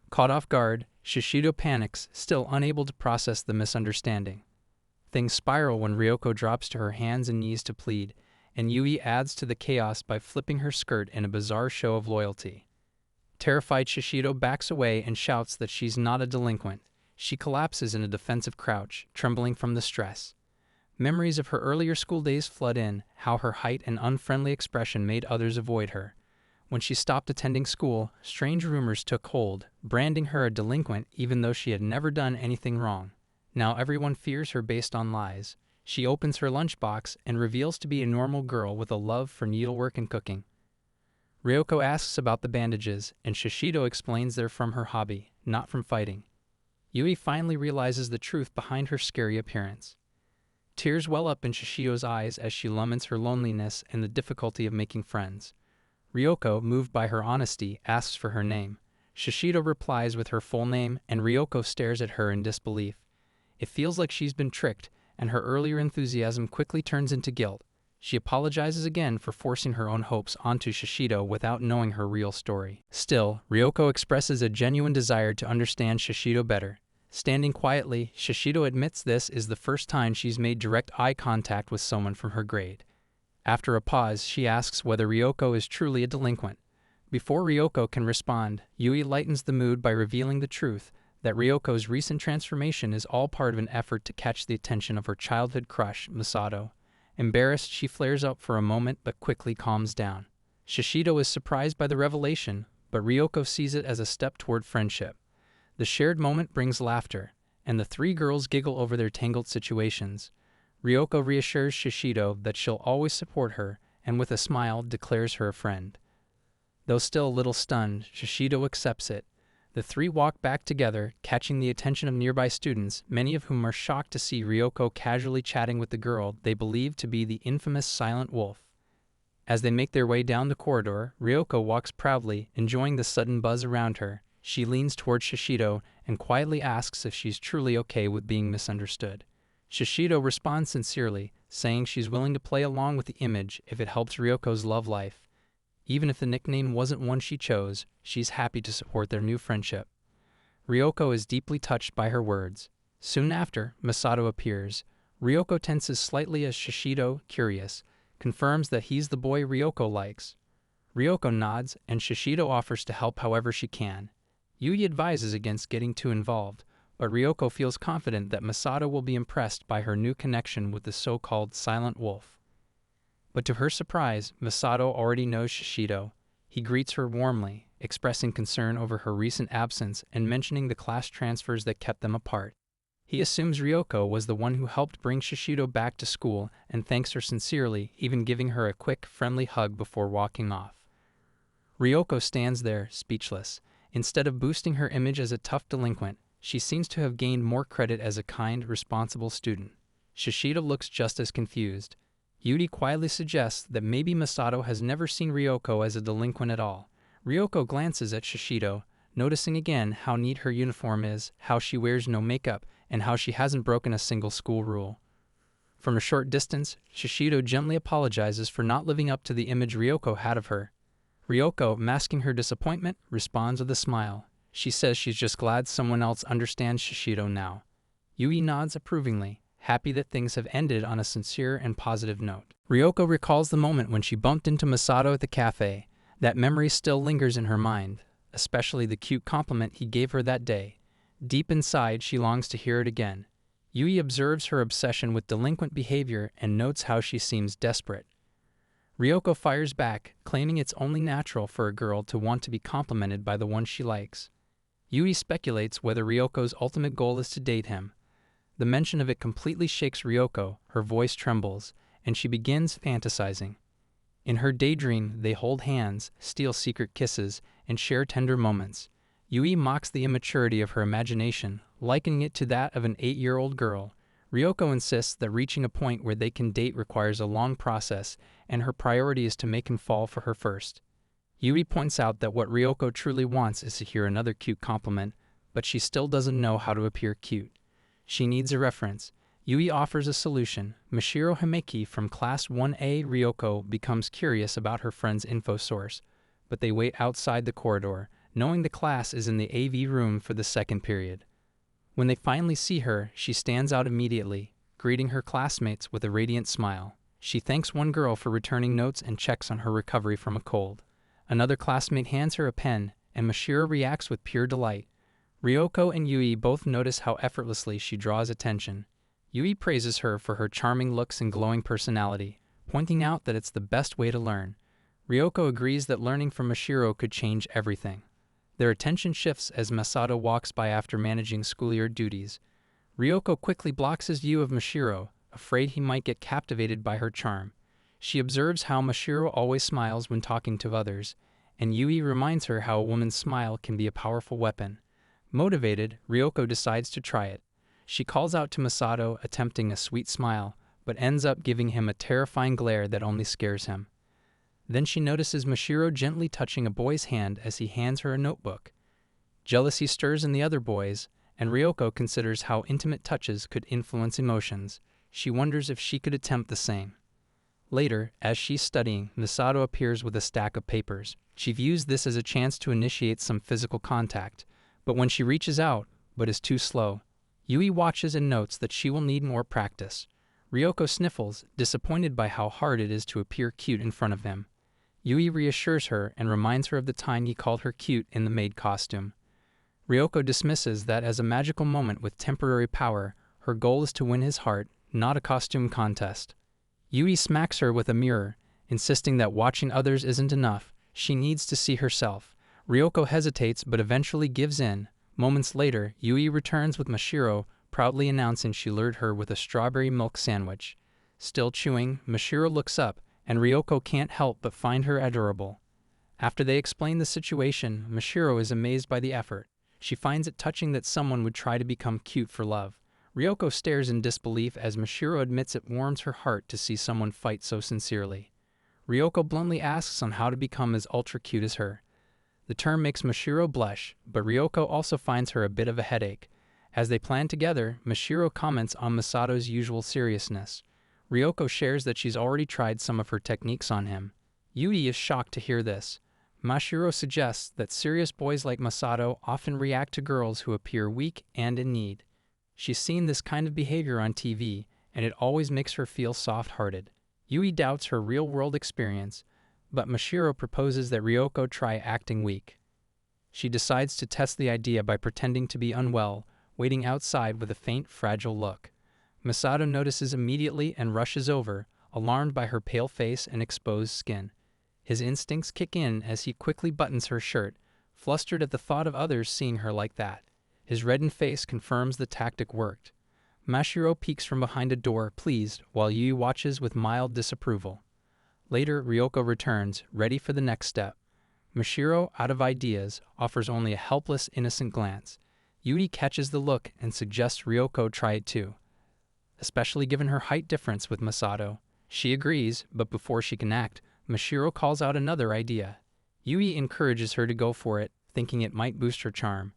Caught off guard, Shishido panics, still unable to process the misunderstanding. Things spiral when Ryoko drops to her hands and knees to plead, and Yui adds to the chaos by flipping her skirt in a bizarre show of loyalty. Terrified, Shishido backs away and shouts that she's not a delinquent. She collapses in a defensive crouch, trembling from the stress. Memories of her earlier school days flood in, how her height and unfriendly expression made others avoid her. When she stopped attending school, strange rumors took hold, branding her a delinquent even though she had never done anything wrong. Now everyone fears her based on lies. She opens her lunchbox and reveals to be a normal girl with a love for needlework and cooking. Ryoko asks about the bandages, and Shishido explains they're from her hobby, not from fighting. Yui finally realizes the truth behind her scary appearance. Tears well up in Shishido's eyes as she laments her loneliness and the difficulty of making friends. Ryoko, moved by her honesty, asks for her name. Shishido replies with her full name, and Ryoko stares at her in disbelief. It feels like she's been tricked, and her earlier enthusiasm quickly turns into guilt. She apologizes again for forcing her own hopes onto Shishido without knowing her real story. Still, Ryoko expresses a genuine desire to understand Shishido better. Standing quietly, Shishido admits this is the first time she's made direct eye contact with someone from her grade. After a pause, she asks whether Ryoko is truly a delinquent. Before Ryoko can respond, Yui lightens the mood by revealing the truth, that Ryoko's recent transformation is all part of an effort to catch the attention of her childhood crush, Masato. Embarrassed, she flares up for a moment but quickly calms down. Shishido is surprised by the revelation, but Ryoko sees it as a step toward friendship. The shared moment brings laughter, and the three girls giggle over their tangled situations. Ryoko reassures Shishido that she'll always support her, and with a smile declares her a friend. Though still a little stunned, Shishido accepts it. The three walk back together, catching the attention of nearby students, many of whom are shocked to see Ryoko casually chatting with the girl they believe to be the infamous Silent Wolf. As they make their way down the corridor, Ryoko walks proudly, enjoying the sudden buzz around her. She leans towards Shishido and quietly asks if she's truly okay with being misunderstood. Shishido responds sincerely, saying she's willing to play along with the image if it helps Ryoko's love life. Even if the nickname wasn't one she chose, she's happy to support their new friendship. Ryoko is deeply touched by her words. Soon after, Masato appears. Ryoko tenses slightly as Shishido, curious, confirms that he's the boy Ryoko likes. Ryoko nods, and Shishido offers to help however she can. Yui advises against getting too involved, but Ryoko feels confident that Masato will be impressed by her new connection with the so-called Silent Wolf. But to her surprise, Masato already knows Shishido. He greets her warmly, expressing concern over her recent absence and mentioning the class transfers that kept them apart. He assumes Ryoko was the one who helped bring Shishido back to school and thanks her sincerely, even giving her a quick, friendly hug before walking off. Ryoko stands there, speechless. Instead of boosting her image as a tough delinquent, she seems to have gained more credit as a kind, responsible student. Shishido looks just as confused. Yui quietly suggests that maybe Masato has never seen Ryoko as a delinquent at all. Ryoko glances at Shishido, noticing again how neat her uniform is, how she wears no makeup, and how she hasn't broken a single school rule. From a short distance, Shishido gently apologizes for not living up to the image Ryoko had of her. Ryoko, masking her disappointment, responds with a smile. She says she's just glad someone else understands Shishido now. Yui nods approvingly, happy that things have ended on a sincere and positive note. Ryoko recalls the moment when she bumped into Masato at the cafe. That memory still lingers in her mind, especially the cute compliment he gave her that day. Deep inside, she longs to hear it again. Yui observes her obsession with delinquent behavior and notes how she seems desperate. Ryoko fires back, claiming it's only natural for a girl to want to be complimented by the one she likes. Yui speculates whether Ryoko's ultimate goal is to date him. The mention of it completely shakes Ryoko, her voice trembles, and she begins fantasizing. In her daydream, they hold hands, steal secret kisses, and share tender moments. Yui mocks the immaturity of her imagination, likening it to that of an 8-year-old girl. Ryoko insists that reaching a point where they can date requires a long process, and her priority is to make him fall for her first. Yui points out that what Ryoko truly wants is to hear another cute compliment, but she still doesn't know how to appear cute. She needs a reference. Yui offers a solution. Mashiro Himeki from Class 1A. Ryoko becomes curious about her friend's info source, but they wait outside the corridor, knowing the class is in the AV room for the second period. When they finally see her, she stands out immediately, greeting her classmates with a radiant smile. She thanks one girl for returning notes and checks on her recovery from a cold. Another classmate hands her a pen, and Mashiro reacts with pure delight. Ryoko and Yui both notice how effortlessly she draws attention. Yui praises her for her charming looks and glowing personality, pointing out that it's the best way to learn. Ryoko agrees that learning from Mashiro could change everything. Their attention shifts as Masato walks by after managing schoolyard duties. Ryoko quickly blocks his view of Mashiro, afraid he might get captivated by her charm. She observes how Mashiro always smiles when talking to others, and Yui reminds her how a woman's smile can be a powerful weapon. Motivated, Ryoko decides to try it. She calls out to Masato, attempting a sweet smile, but ends up giving him a terrifying glare that only scares him. Then she notices Mashiro gently touching a boy's hand as he hands her a notebook. Jealousy stirs in the other boys, and Ryoko considers how intimate touches could influence emotions. She wonders if she could attempt the same. Later, as she's studying, Masato appears with a stack of papers. She views this as a chance to initiate some physical contact, but when she reaches out, but is too slow, Yui watches and notes that she will need more practice. Ryoko sniffles, disappointed by how hard it is to appear cute in front of him. Yui reassures her and reminds her of the time he called her cute in the maid costume. Ryoko dismisses that as a magical moment with temporary power. Her goal is to win his heart, not a costume contest. Yui smacks her with a mirror, insisting that watching others isn't enough. She needs to see herself. Ryoko hesitates but eventually gives in. Moments later, Yui returns with Mashiro, proudly announcing she lured her with a strawberry milk sandwich. Still chewing, Mashiro looks up, and Ryoko can't help but find her adorable. After they explain the situation, Mashiro is amazed by the effort. She finds it touching that someone would try to become cute for love. Ryoko stares in disbelief as Mashiro admits it warms her heart to see someone fight so sincerely. Ryoko bluntly asks on how to become as ultra-cute as her. The term makes Mashiro blush, but Ryoko also finds her a bit of a headache. As they plan together, Mashiro comments on Masato's usual seriousness. Ryoko shares that she's already tried some of her techniques on him. Yui is shocked to hear this. Mashiro suggests that serious boys like Masato often react to girls who appear weak and in need. She's seen this kind of behavior on TV, and it always makes her feel soft-hearted. Yui doubts her real-world experience, but Mashiro proposes that Ryoko try acting weak. She decides to test the idea by pretending to be unwell, waiting outside with a faint, fragile look. Masato notices immediately and rushes over, alarmed by her pale face and exposed skin. His instincts kick in as he quickly buttons her shirt, flustered at the thought of others seeing her like that. His reddened face confirms the tactic worked. Mashiro peeks from behind a door, pleased, while Yui watches with mild disapproval. Later, Ryoko returns, ready for the next step. Mashiro, out of ideas, offers only a helpless, innocent glance. Yui catches the look and suggests Ryoko try it too, especially given her height difference with Masato. She agrees, but before she can act, Mashiro calls out another idea. Yui encourages her to go for it, thinking it might boost her charm.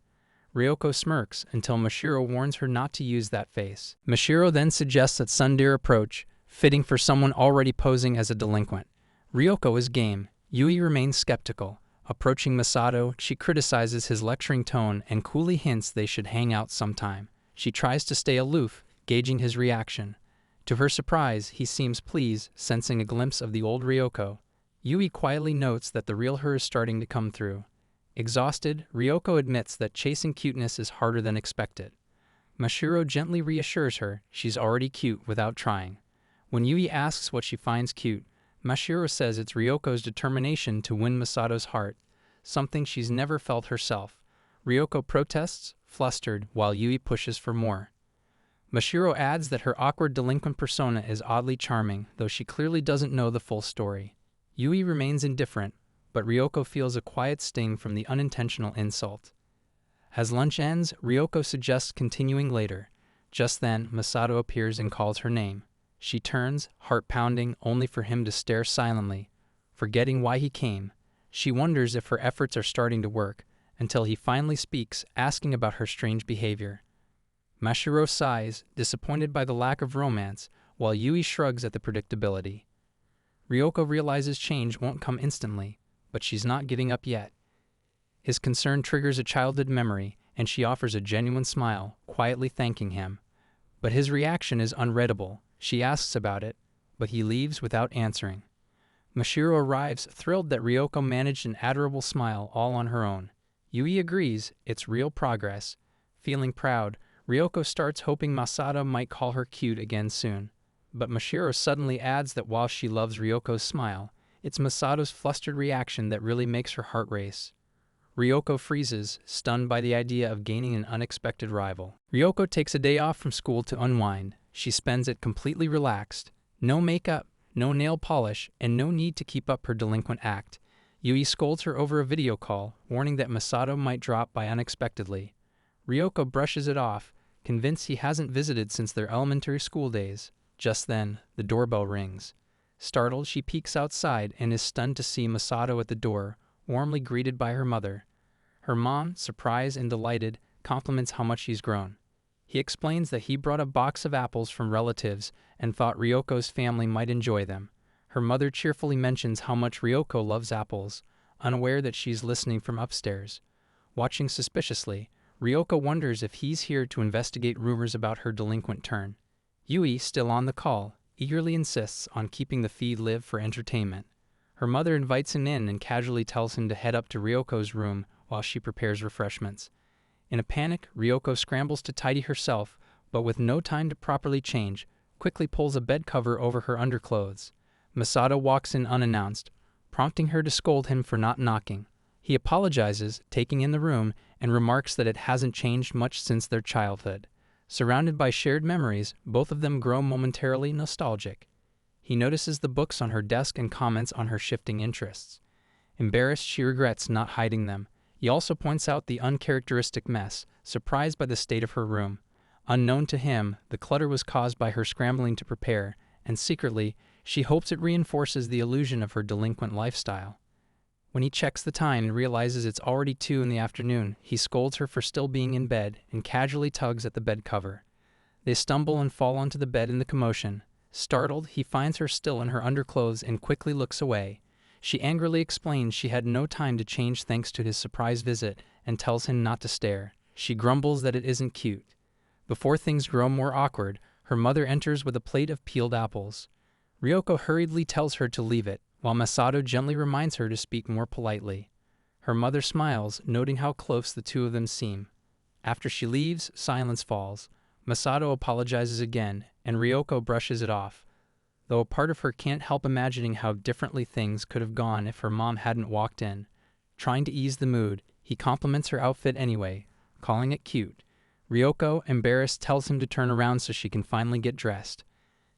Ryoko smirks until Mashiro warns her not to use that face. Mashiro then suggests a tsundere approach, fitting for someone already posing as a delinquent. Ryoko is game. Yui remains skeptical. Approaching Masato, she criticizes his lecturing tone and coolly hints they should hang out sometime. She tries to stay aloof, gauging his reaction. To her surprise, he seems pleased, sensing a glimpse of the old Ryoko. Yui quietly notes that the real her is starting to come through. Exhausted, Ryoko admits that chasing cuteness is harder than expected. Mashiro gently reassures her she's already cute without trying. When Yui asks what she finds cute, Mashiro says it's Ryoko's determination to win Masato's heart, something she's never felt herself. Ryoko protests, flustered, while Yui pushes for more. Mashiro adds that her awkward delinquent persona is oddly charming, though she clearly doesn't know the full story. Yui remains indifferent, but Ryoko feels a quiet sting from the unintentional insult. As lunch ends, Ryoko suggests continuing later. Just then, Masato appears and calls her name. She turns, heart pounding, only for him to stare silently. Forgetting why he came, she wonders if her efforts are starting to work, until he finally speaks, asking about her strange behavior. Mashiro sighs, disappointed by the lack of romance, while Yui shrugs at the predictability. Ryoko realizes change won't come instantly, but she's not giving up yet. His concern triggers a childhood memory, and she offers a genuine smile, quietly thanking him. But his reaction is unreadable. She asks about it, but he leaves without answering. Mashiro arrives, thrilled that Ryoko managed an adorable smile all on her own. Yui agrees, it's real progress. Feeling proud, Ryoko starts hoping Masato might call her cute again soon. But Mashiro suddenly adds that while she loves Ryoko's smile, it's Masato's flustered reaction that really makes her heart race. Ryoko freezes, stunned by the idea of gaining an unexpected rival. Ryoko takes a day off from school to unwind. She spends it completely relaxed. No makeup, no nail polish, and no need to keep up her delinquent act. Yui scolds her over a video call, warning that Masato might drop by unexpectedly. Ryoko brushes it off, convinced he hasn't visited since their elementary school days. Just then, the doorbell rings. Startled, she peeks outside and is stunned to see Masato at the door, warmly greeted by her mother. Her mom, surprised and delighted, compliments how much he's grown. He explains that he brought a box of apples from relatives and thought Ryoko's family might enjoy them. Her mother cheerfully mentions how much Ryoko loves apples, unaware that she's listening from upstairs. Watching suspiciously, Ryoko wonders if he's here to investigate rumors about her delinquent turn. Yui, still on the call, eagerly insists on keeping the feed live for entertainment. Her mother invites him in and casually tells him to head up to Ryoko's room while she prepares refreshments. In a panic, Ryoko scrambles to tidy herself, but with no time to properly change, quickly pulls a bed cover over her underclothes. Masato walks in unannounced, prompting her to scold him for not knocking. He apologizes, taking in the room, and remarks that it hasn't changed much since their childhood. Surrounded by shared memories, both of them grow momentarily nostalgic. He notices the books on her desk and comments on her shifting interests. Embarrassed, she regrets not hiding them. He also points out the uncharacteristic mess, surprised by the state of her room. Unknown to him, the clutter was caused by her scrambling to prepare, and secretly, she hopes it reinforces the illusion of her delinquent lifestyle. When he checks the time and realizes it's already 2 in the afternoon, he scolds her for still being in bed and casually tugs at the bed cover. They stumble and fall onto the bed in the commotion. Startled, he finds her still in her underclothes and quickly looks away. She angrily explains she had no time to change thanks to his surprise visit and tells him not to stare. She grumbles that it isn't cute. Before things grow more awkward, her mother enters with a plate of peeled apples. Ryoko hurriedly tells her to leave it, while Masato gently reminds her to speak more politely. Her mother smiles, noting how close the two of them seem. After she leaves, silence falls. Masato apologizes again, and Ryoko brushes it off, though a part of her can't help imagining how differently things could have gone if her mom hadn't walked in. Trying to ease the mood, he compliments her outfit anyway, calling it cute. Ryoko, embarrassed, tells him to turn around so she can finally get dressed.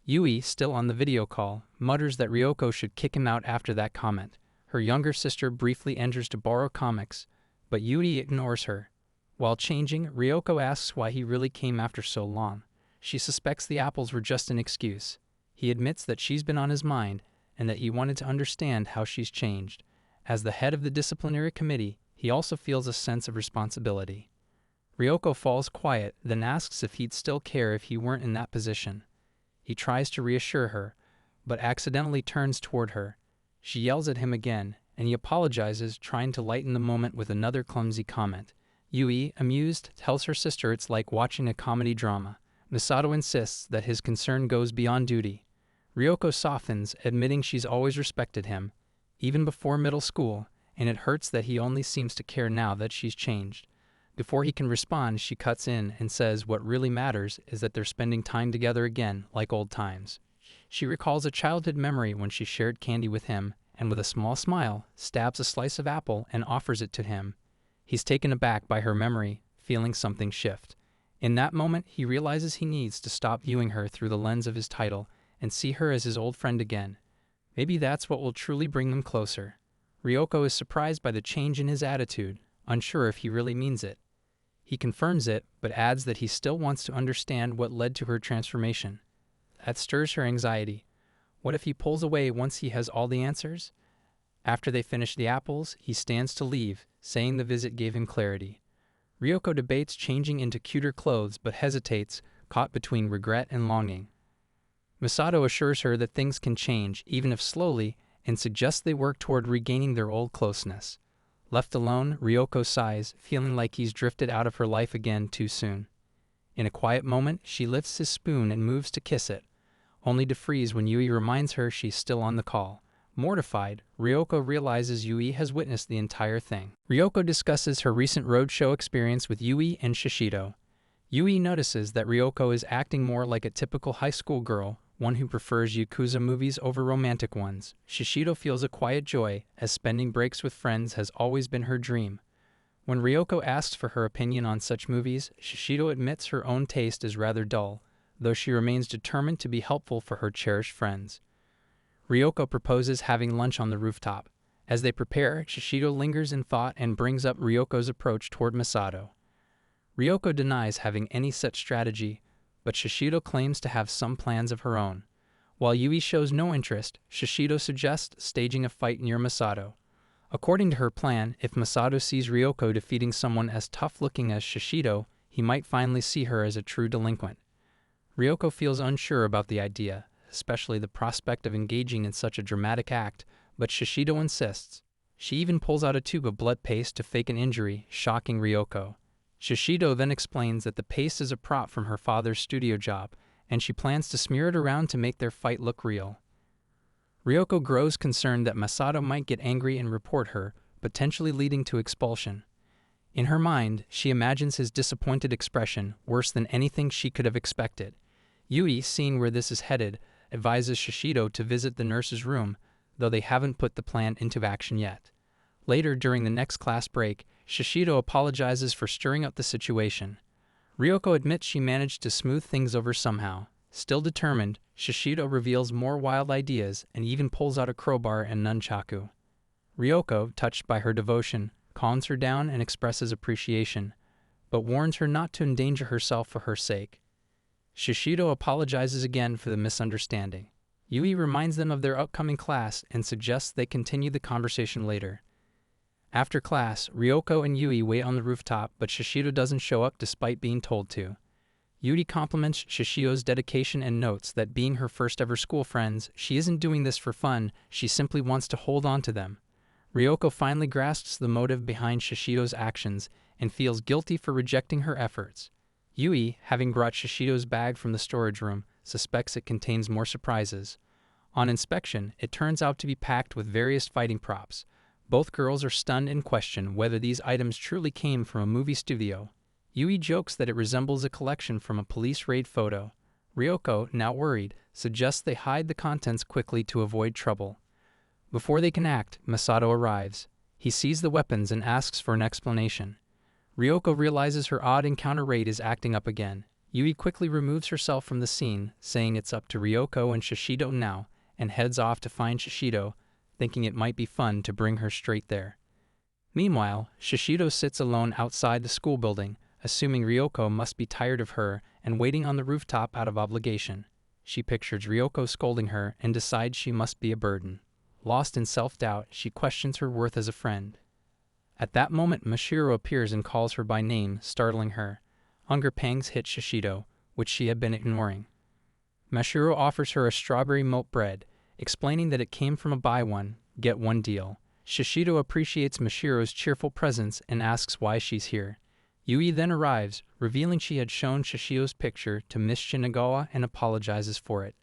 Yui, still on the video call, mutters that Ryoko should kick him out after that comment. Her younger sister briefly enters to borrow comics, but Yui ignores her. While changing, Ryoko asks why he really came after so long. She suspects the apples were just an excuse. He admits that she's been on his mind and that he wanted to understand how she's changed. As the head of the disciplinary committee, he also feels a sense of responsibility. Ryoko falls quiet, then asks if he'd still care if he weren't in that position. He tries to reassure her, but accidentally turns toward her. She yells at him again, and he apologizes, trying to lighten the moment with another clumsy comment. Yui, amused, tells her sister it's like watching a comedy drama. Masato insists that his concern goes beyond duty. Ryoko softens, admitting she's always respected him, even before middle school, and it hurts that he only seems to care now that she's changed. Before he can respond, she cuts in and says what really matters is that they're spending time together again, like old times. She recalls a childhood memory when she shared candy with him, and with a small smile, stabs a slice of apple and offers it to him. He's taken aback by her memory, feeling something shift. In that moment, he realizes he needs to stop viewing her through the lens of his title and see her as his old friend again. Maybe that's what will truly bring them closer. Ryoko is surprised by the change in his attitude, unsure if he really means it. He confirms it, but adds that he still wants to understand what led to her transformation. That stirs her anxiety. What if he pulls away once he has all the answers? After they finish the apples, he stands to leave, saying the visit gave him clarity. Ryoko debates changing into cuter clothes but hesitates, caught between regret and longing. Masato assures her that things can change, even if slowly, and suggests they work toward regaining their old closeness. Left alone, Ryoko sighs, feeling like he's drifted out of her life again too soon. In a quiet moment, she lifts his spoon and moves to kiss it, only to freeze when Yui reminds her she's still on the call. Mortified, Ryoko realizes Yui has witnessed the entire thing. Ryoko discusses her recent roadshow experience with Yui and Shishido. Yui notices that Ryoko is acting more like a typical high school girl, one who prefers Yakuza movies over romantic ones. Shishido feels a quiet joy, as spending breaks with friends has always been her dream. When Ryoko asks for her opinion on such movies, Shishido admits her own taste is rather dull, though she remains determined to be helpful for her cherished friends. Ryoko proposes having lunch on the rooftop. As they prepare, Shishido lingers in thought and brings up Ryoko's approach toward Masato. Ryoko denies having any such strategy, but Shishido claims to have some plans of her own. While Yui shows no interest, Shishido suggests staging a fight near Masato. According to her plan, if Masato sees Ryoko defeating someone as tough-looking as Shishido, he might finally see her as a true delinquent. Ryoko feels unsure about the idea, especially the prospect of engaging in such a dramatic act, but Shishido insists. She even pulls out a tube of blood paste to fake an injury, shocking Ryoko. Shishido then explains that the paste is a prop from her father's studio job, and she plans to smear it around to make their fight look real. Ryoko grows concerned that Masato might get angry and report her, potentially leading to expulsion. In her mind, she imagines his disappointed expression, worse than anything she could have expected. Yui, seeing where this is headed, advises Shishido to visit the nurse's room, though they haven't put the plan into action yet. Later, during the next class break, Shishido apologizes for stirring up the situation. Ryoko admits she managed to smooth things over somehow. Still determined, Shishido reveals more wild ideas and even pulls out a crowbar and nunchaku. Ryoko, touched by her devotion, calms her down and expresses appreciation, but warns her not to endanger herself for her sake. Shishido apologizes again for the misunderstanding. Yui reminds them of their upcoming class and suggests they continue the conversation later. After class, Ryoko and Yui wait on the rooftop, but Shishido doesn't show up despite being told to. Yui compliments Shishido's dedication and notes that being her first ever school friends, she isn't doing this for fun, she simply wants to hold on to them. Ryoko finally grasps the motive behind Shishido's actions and feels guilty for rejecting her efforts. Yui, having brought Shishido's bag from the storage room, suspects it contains more surprises. On inspection, it turns out to be packed with various fighting props. Both girls are stunned and question whether these items truly came from a movie studio. Yui jokes that it resembles a collection from a police raid photo. Ryoko, now worried, suggests they hide the contents quickly to avoid trouble. Before they can act, Masato arrives. He sees the weapons and asks for an explanation. Ryoko realizes her odd encounter raid is acting up again. Yui quickly removes herself from the scene, saying it's up to Ryoko and Shishido now, and heads off to find Shishido, thinking it might be fun to bring her straight there. Meanwhile, Shishido sits alone outside the school building, assuming Ryoko must be tired of her and waiting on the rooftop out of obligation. She pictures Ryoko scolding her and decides she must be a burden. Lost in self-doubt, she questions her worth as a friend. At that moment, Mashiro appears and calls her by name, startling her. Hunger pangs hit Shishido, which she had been ignoring. Mashiro offers her a strawberry milk bread, explaining that it came from a buy one, get one deal. Shishido appreciates Mashiro's cheerful presence and asks why she's here. Yui then arrives, revealing she had shown Shishido's picture to Miss Shinagawa and apologizes for it.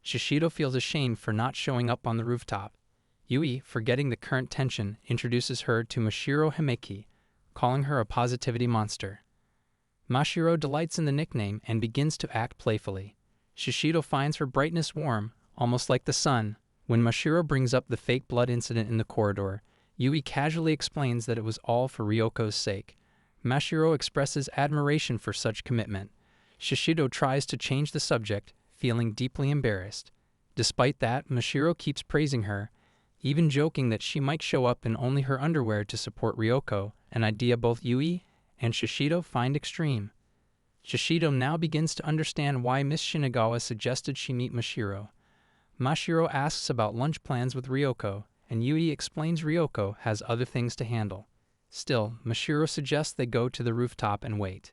Shishido feels ashamed for not showing up on the rooftop. Yui, forgetting the current tension, introduces her to Mashiro Himeki, calling her a positivity monster. Mashiro delights in the nickname and begins to act playfully. Shishido finds her brightness warm, almost like the sun. When Mashiro brings up the fake blood incident in the corridor, Yui casually explains that it was all for Ryoko's sake. Mashiro expresses admiration for such commitment. Shishido tries to change the subject, feeling deeply embarrassed. Despite that, Mashiro keeps praising her, even joking that she might show up in only her underwear to support Ryoko, an idea both Yui and Shishido find extreme. Shishido now begins to understand why Miss Shinagawa suggested she meet Mashiro. Mashiro asks about lunch plans with Ryoko, and Yui explains Ryoko has other things to handle. Still, Mashiro suggests they go to the rooftop and wait.